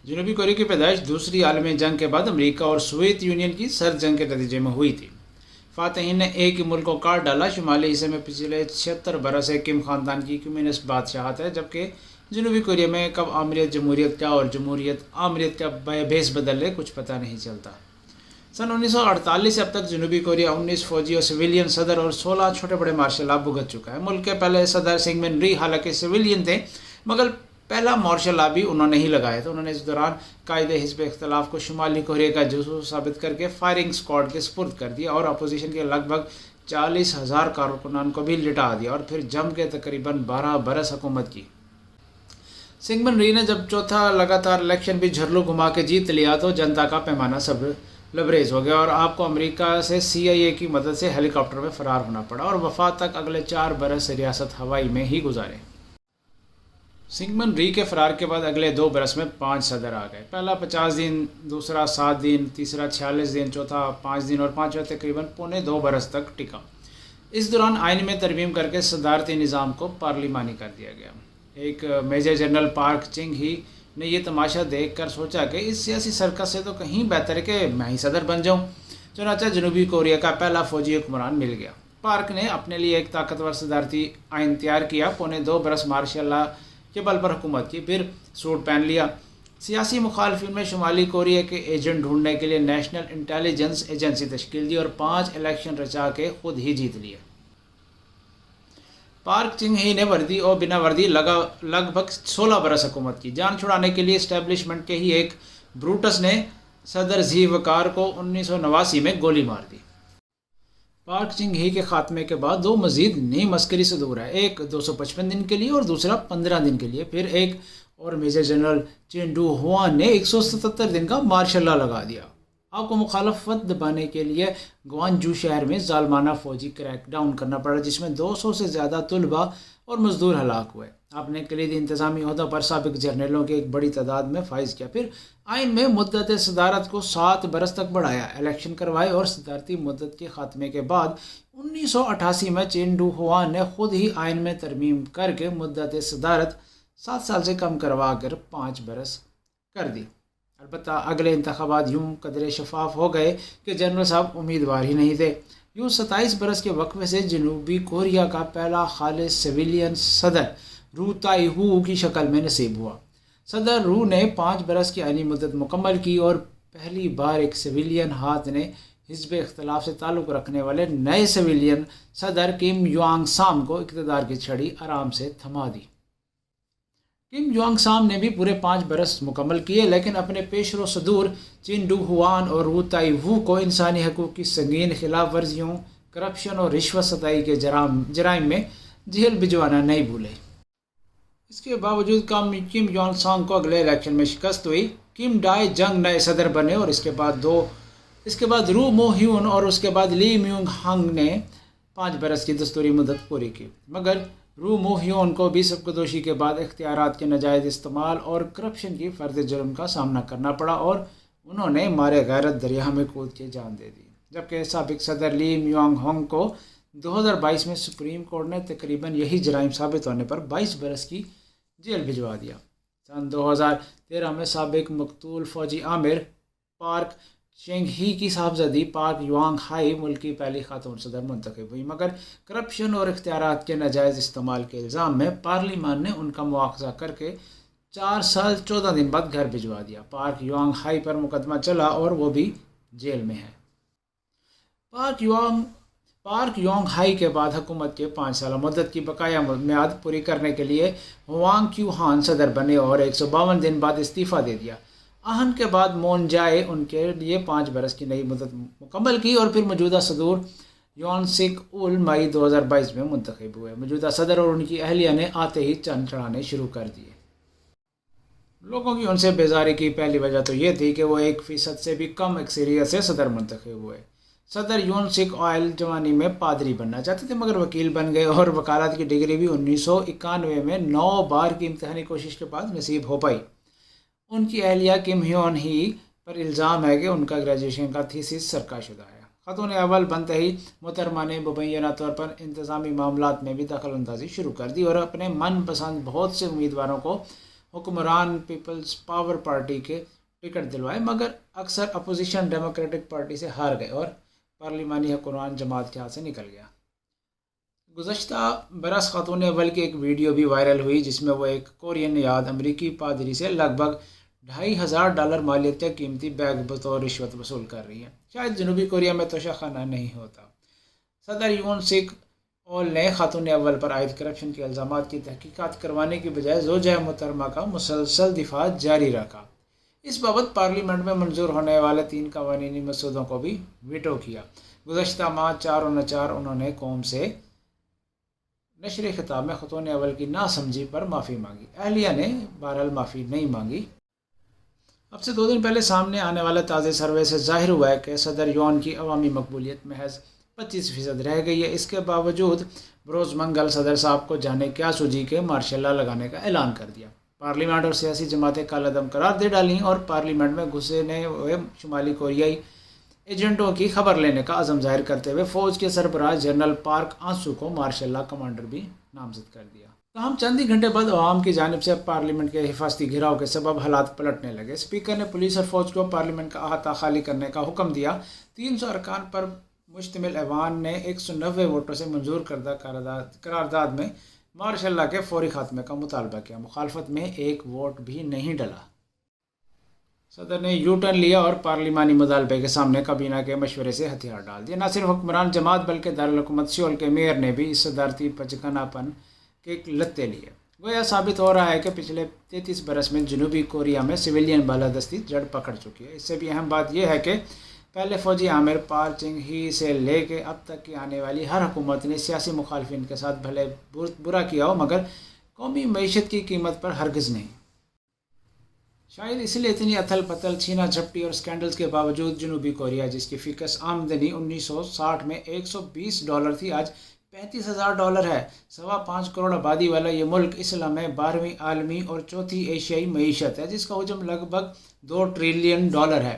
جنوبی کوریا کی پیدائش دوسری عالمی جنگ کے بعد امریکہ اور سوویت یونین کی سرد جنگ کے نتیجے میں ہوئی تھی۔ فاتحین نے ایک ہی ملک کو کاٹ ڈالا۔ شمالی حصے میں پچھلے 76 برس سے کم خاندان کی کمیونسٹ بادشاہت ہے، جبکہ جنوبی کوریا میں کب آمریت جمہوریت کیا اور جمہوریت آمریت کا بیس بدل ہے کچھ پتہ نہیں چلتا۔ سن 1948 سے اب تک جنوبی کوریا 19 فوجی اور سویلین صدر اور 16 چھوٹے بڑے مارشل لا بھگت چکا ہے۔ ملک کے پہلے صدر سنگمن ری حالانکہ سویلین تھے، مگر پہلا مارشل لا بھی انہوں نے ہی لگایا تھا۔ انہوں نے اس دوران قائد حزب اختلاف کو شمالی کوریا کا جاسوس ثابت کر کے فائرنگ اسکواڈ کے سپرد کر دیا اور اپوزیشن کے لگ بھگ 40,000 کارکنان کو بھی لٹا دیا اور پھر جم کے تقریباً 12 برس حکومت کی۔ سنگمن ری نے جب چوتھا لگاتار الیکشن بھی جھرلو گھما کے جیت لیا تو جنتا کا پیمانہ سب لبریز ہو گیا اور آپ کو امریکہ سے CIA کی مدد سے ہیلی کاپٹر میں فرار ہونا پڑا اور وفات تک اگلے 4 برس ریاست ہوائی میں ہی گزارے۔ سنگمن ری کے فرار کے بعد اگلے 2 برس میں 5 صدر آ گئے۔ پہلا 50 دن، دوسرا 7 دن، تیسرا 46 دن، چوتھا 5 دن اور پانچواں تقریباً پونے 2 برس تک ٹکا۔ اس دوران آئین میں ترمیم کر کے صدارتی نظام کو پارلیمانی کر دیا گیا۔ ایک میجر جنرل پارک چنگ ہی نے یہ تماشا دیکھ کر سوچا کہ اس سیاسی سرکس سے تو کہیں بہتر ہے کہ میں ہی صدر بن جاؤں۔ چنانچہ جنوبی کوریا کا پہلا فوجی حکمران مل گیا۔ پارک نے اپنے لیے ایک طاقتور صدارتی آئین تیار کیا، پونے 2 برس مارشل لا کے بل پر حکومت کی، پھر سوٹ پہن لیا۔ سیاسی مخالفین میں شمالی کوریا کے ایجنٹ ڈھونڈنے کے لیے نیشنل انٹیلیجنس ایجنسی تشکیل دی اور 5 الیکشن رچا کے خود ہی جیت لیے۔ پارک چنگ ہی نے وردی اور بنا وردی لگ بھگ 16 برس حکومت کی۔ جان چھڑانے کے لیے اسٹیبلشمنٹ کے ہی ایک بروٹس نے صدر زی وقار کو 1989 میں گولی مار دی۔ پارک چنگ ہی کے خاتمے کے بعد 2 مزید نئی مسکری سے دور ہے، ایک 255 دن کے لیے اور دوسرا 15 دن کے لیے۔ پھر ایک اور میجر جنرل چین ڈو ہوان نے 177 دن کا مارشل لا لگا دیا۔ آپ کو مخالفت دبانے کے لیے گوانجو شہر میں ظالمانہ فوجی کریک ڈاؤن کرنا پڑا، جس میں 200 سے زیادہ طلباء اور مزدور ہلاک ہوئے۔ آپ نے کلیدی انتظامی عہدوں پر سابق جرنیلوں کی ایک بڑی تعداد میں فائز کیا۔ پھر آئین میں مدت صدارت کو 7 برس تک بڑھایا، الیکشن کروائے اور صدارتی مدت کے خاتمے کے بعد 1988 میں چین ڈو ہوان نے خود ہی آئین میں ترمیم کر کے مدت صدارت 7 سال سے کم کروا کر 5 برس کر دی۔ البتہ اگلے انتخابات یوں قدرے شفاف ہو گئے کہ جنرل صاحب امیدوار ہی نہیں تھے۔ یوں 27 برس کے وقفے سے جنوبی کوریا کا پہلا خالص سویلین صدر رو تائی ہو کی شکل میں نصیب ہوا۔ صدر رو نے 5 برس کی آئینی مدت مکمل کی اور پہلی بار ایک سویلین ہاتھ نے حزب اختلاف سے تعلق رکھنے والے نئے سویلین صدر کم یونگ سام کو اقتدار کی چھڑی آرام سے تھما دی۔ کم یونگ سام نے بھی پورے 5 برس مکمل کیے، لیکن اپنے پیش رو صدور چین ڈو ہوان اور رو تائی ہو کو انسانی حقوق کی سنگین خلاف ورزیوں، کرپشن اور رشوت ستائی کے جرائم میں جیل بھجوانا نہیں بھولے۔ اس کے باوجود کم یونگ سام کو اگلے الیکشن میں شکست ہوئی۔ کم ڈائے جنگ نئے صدر بنے اور اس کے بعد رو مو ہیون اور اس کے بعد لی میونگ ہنگ نے 5 برس کی دستوری مدت پوری کی، مگر رو مو ہیون کو بھی سبکدوشی کے بعد اختیارات کے ناجائز استعمال اور کرپشن کی فرد جرم کا سامنا کرنا پڑا اور انہوں نے مارے غیرت دریا میں کود کے جان دے دی، جبکہ سابق صدر لی میونگ ہنگ کو 2022 میں سپریم کورٹ نے تقریباً یہی جرائم ثابت ہونے پر 22 برس کی جیل بھجوا دیا۔ سن 2013 میں سابق مقتول فوجی عامر پارک چنگ ہی کی صاحبزادی پارک یونگ ہائی ملک کی پہلی خاتون صدر منتخب ہوئی، مگر کرپشن اور اختیارات کے ناجائز استعمال کے الزام میں پارلیمان نے ان کا مواخذہ کر کے 4 سال 14 دن بعد گھر بھجوا دیا۔ پارک یونگ ہائی پر مقدمہ چلا اور وہ بھی جیل میں ہے۔ پارک یونگ ہائی کے بعد حکومت کے 5 سالہ مدت کی بقایا میعاد پوری کرنے کے لیے ہوانگ کیو ہان صدر بنے اور 152 دن بعد استعفیٰ دے دیا۔ آہن کے بعد مون جائے ان کے لیے 5 برس کی نئی مدت مکمل کی اور پھر موجودہ صدور یون سک اول مئی 2022 میں منتخب ہوئے۔ موجودہ صدر اور ان کی اہلیہ نے آتے ہی چند چڑھانے شروع کر دیے۔ لوگوں کی ان سے بیزاری کی پہلی وجہ تو یہ تھی کہ وہ 1% سے بھی کم اکثریت سے صدر منتخب ہوئے۔ صدر یون سک آئل جوانی میں پادری بننا چاہتے تھے، مگر وکیل بن گئے اور وکالت کی ڈگری بھی 1991 میں 9 بار کی امتحانی کوشش کے بعد نصیب ہو پائی۔ ان کی اہلیہ کم ہیون ہی پر الزام ہے کہ ان کا گریجویشن کا تھیسس سرقہ شدہ ہے۔ خاتون اول بنتے ہی محترمہ نے مبینہ طور پر انتظامی معاملات میں بھی دخل اندازی شروع کر دی اور اپنے من پسند بہت سے امیدواروں کو حکمران پیپلز پاور پارٹی کے ٹکٹ دلوائے، مگر اکثر اپوزیشن ڈیموکریٹک پارٹی سے ہار گئے اور پارلیمانی حکمران جماعت کے ہاتھ سے نکل گیا۔ گزشتہ برس خاتون اول کی ایک ویڈیو بھی وائرل ہوئی جس میں وہ ایک کورین نژاد امریکی پادری سے لگ بھگ $2,500 مالیت کا قیمتی بیگ بطور رشوت وصول کر رہی ہے۔ شاید جنوبی کوریا میں توشہ خانہ نہیں ہوتا۔ صدر یون سک اول نے خاتون اول پر عائد کرپشن کے الزامات کی تحقیقات کروانے کی بجائے زوجہ محترمہ کا مسلسل دفاع جاری رکھا۔ اس بابت پارلیمنٹ میں منظور ہونے والے 3 قوانینی مسودوں کو بھی ویٹو کیا۔ گزشتہ ماہ 4/4 انہوں نے قوم سے نشر خطاب میں خاتون اول کی ناسمجھی پر معافی مانگی۔ اہلیہ نے بہرحال معافی نہیں مانگی۔ اب سے 2 دن پہلے سامنے آنے والے تازے سروے سے ظاہر ہوا ہے کہ صدر یون کی عوامی مقبولیت محض 25% رہ گئی ہے۔ اس کے باوجود بروز منگل صدر صاحب کو جانے کیا سوجی کے مارشل لا لگانے کا اعلان کر دیا۔ پارلیمنٹ اور سیاسی جماعتیں کالعدم قرار دے ڈالیں اور پارلیمنٹ میں گھسنے ہوئے شمالی کوریائی ایجنٹوں کی خبر لینے کا عزم ظاہر کرتے ہوئے فوج کے سربراہ جنرل پارک آنسو کو مارشل لا کمانڈر بھی نامزد کر دیا۔ تاہم چند ہی گھنٹے بعد عوام کی جانب سے پارلیمنٹ کے حفاظتی گھیراؤ کے سبب حالات پلٹنے لگے۔ اسپیکر نے پولیس اور فوج کو پارلیمنٹ کا احاطہ خالی کرنے کا حکم دیا۔ 300 ارکان پر مشتمل ایوان نے 190 ووٹوں سے منظور کردہ قرارداد میں مارشل لا کے فوری خاتمے کا مطالبہ کیا۔ مخالفت میں 1 ووٹ بھی نہیں ڈلا۔ صدر نے یو ٹرن لیا اور پارلیمانی مطالبے کے سامنے کابینہ کے مشورے سے ہتھیار ڈال دیا۔ نہ صرف حکمران جماعت بلکہ دارالحکومت سیول کے میئر نے بھی اس صدارتی پچکنا پن کے لتے لیے۔ گویا ثابت ہو رہا ہے کہ پچھلے 33 برس میں جنوبی کوریا میں سویلین بالادستی جڑ پکڑ چکی ہے۔ اس سے بھی اہم بات یہ ہے کہ پہلے فوجی عامر پارک چنگ ہی سے لے کے اب تک کی آنے والی ہر حکومت نے سیاسی مخالفین کے ساتھ بھلے برا کیا ہو مگر قومی معیشت کی قیمت پر ہرگز نہیں۔ شاید اس لیے اتنی اتھل پتل، چھینا جھپٹی اور سکینڈلز کے باوجود جنوبی کوریا جس کی فی کس آمدنی 1960 میں $120 تھی آج $35,000 ہے۔ 5.25 کروڑ آبادی والا یہ ملک اس لمحے 12ویں عالمی اور 4تھی ایشیائی معیشت ہے جس کا حجم لگ بھگ $2 ٹریلین ہے۔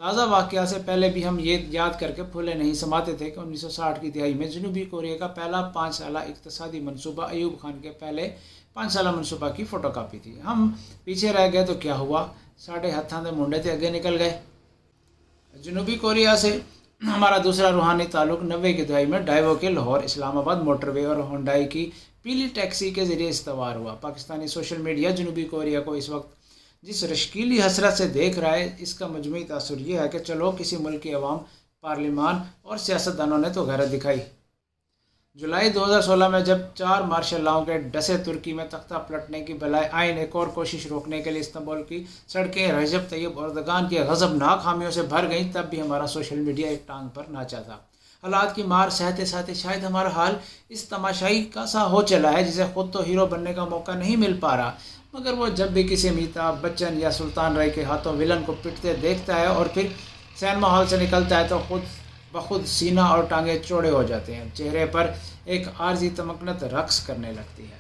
تازہ واقعہ سے پہلے بھی ہم یہ یاد کر کے پھولے نہیں سماتے تھے کہ 1960 کی دہائی میں جنوبی کوریا کا پہلا 5 سالہ اقتصادی منصوبہ ایوب خان کے پہلے 5 سالہ منصوبہ کی فوٹو کاپی تھی۔ ہم پیچھے رہ گئے تو کیا ہوا؟ ساڑھے ہتھاں دے منڈے تھے اگے نکل گئے۔ جنوبی کوریا سے ہمارا دوسرا روحانی تعلق 90 کی دہائی میں ڈائیوو کے لاہور اسلام آباد موٹر وے اور ہونڈائی کی پیلی ٹیکسی کے ذریعے استوار ہوا۔ پاکستانی سوشل میڈیا جنوبی کوریا کو اس وقت جس رشکیلی حسرت سے دیکھ رہا ہے اس کا مجموعی تاثر یہ ہے کہ چلو کسی ملک کے عوام، پارلیمان اور سیاستدانوں نے تو غیرت دکھائی۔ جولائی 2016 میں جب 4 مارشل لاؤں کے ڈسے ترکی میں تختہ پلٹنے کی بلائے آئین ایک اور کوشش روکنے کے لیے استنبول کی سڑکیں رجب طیب اردگان کی غضبناک خامیوں سے بھر گئیں تب بھی ہمارا سوشل میڈیا ایک ٹانگ پر ناچا تھا۔ حالات کی مار سہتے سہتے شاید ہمارا حال اس تماشائی کا سا ہو چلا ہے جسے خود تو ہیرو بننے کا موقع نہیں مل پا رہا مگر وہ جب بھی کسی امیتابھ بچن یا سلطان رائے کے ہاتھوں ولن کو پٹتے دیکھتا ہے اور پھر سینما ہال سے نکلتا ہے تو خود بخود سینہ اور ٹانگیں چوڑے ہو جاتے ہیں، چہرے پر ایک عارضی تمکنت رقص کرنے لگتی ہے۔